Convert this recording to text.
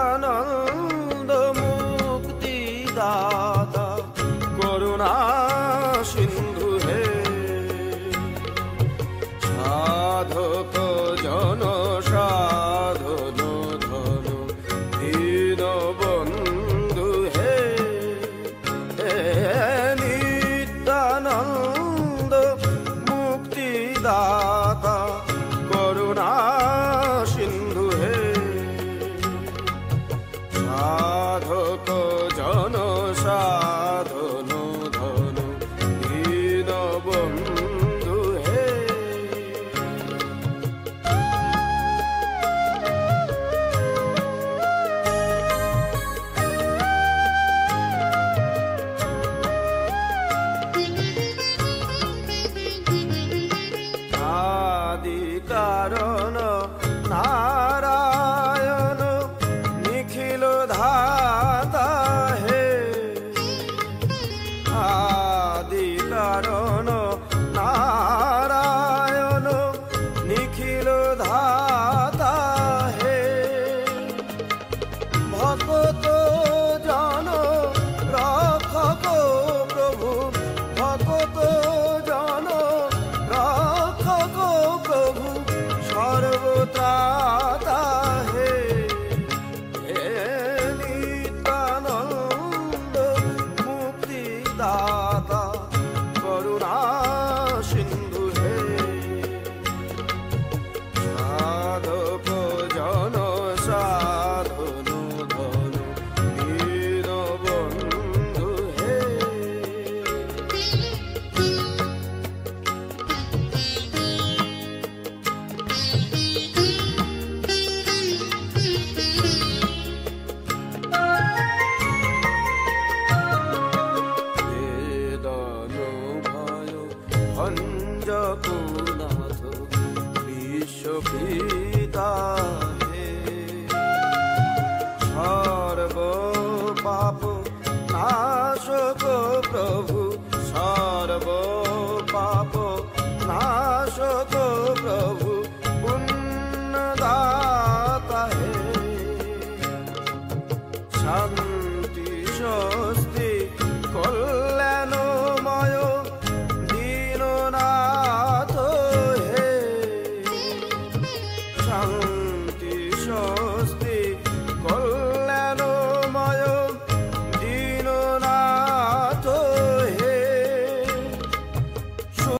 নিত্যানন্দ মুক্তিদাতা করুণা সিন্ধু হে, সাধক জন সাধন ধন দীনবন্ধু হে, নিত্যানন্দ মুক্তিদাতা করুণা সিন্ধু হে, সাধক জন সাধন ধন দীনবন্ধু হে। আদি কারণ নারায়ণ নিখিল ধাতা হে, আদি কারণ নারায়ণ নিখিল ধাতা হে, ভকত জন রক্ষক প্রভু, ভকত জন রক্ষক প্রভু সর্বত্রাতা হে, নিত্যানন্দ মুক্তিদাতা করুণা সিন্ধু হে, সাধক জন সাধন ধন দীনবন্ধু হে। বেদনভয় ভঞ্জকুনাথ বিশ্বপিতা হে, সর্ব পাপ নাশক প্রভু, সর্ব পাপ নাশক প্রভু পুণ্যদাতা হে, শান্তি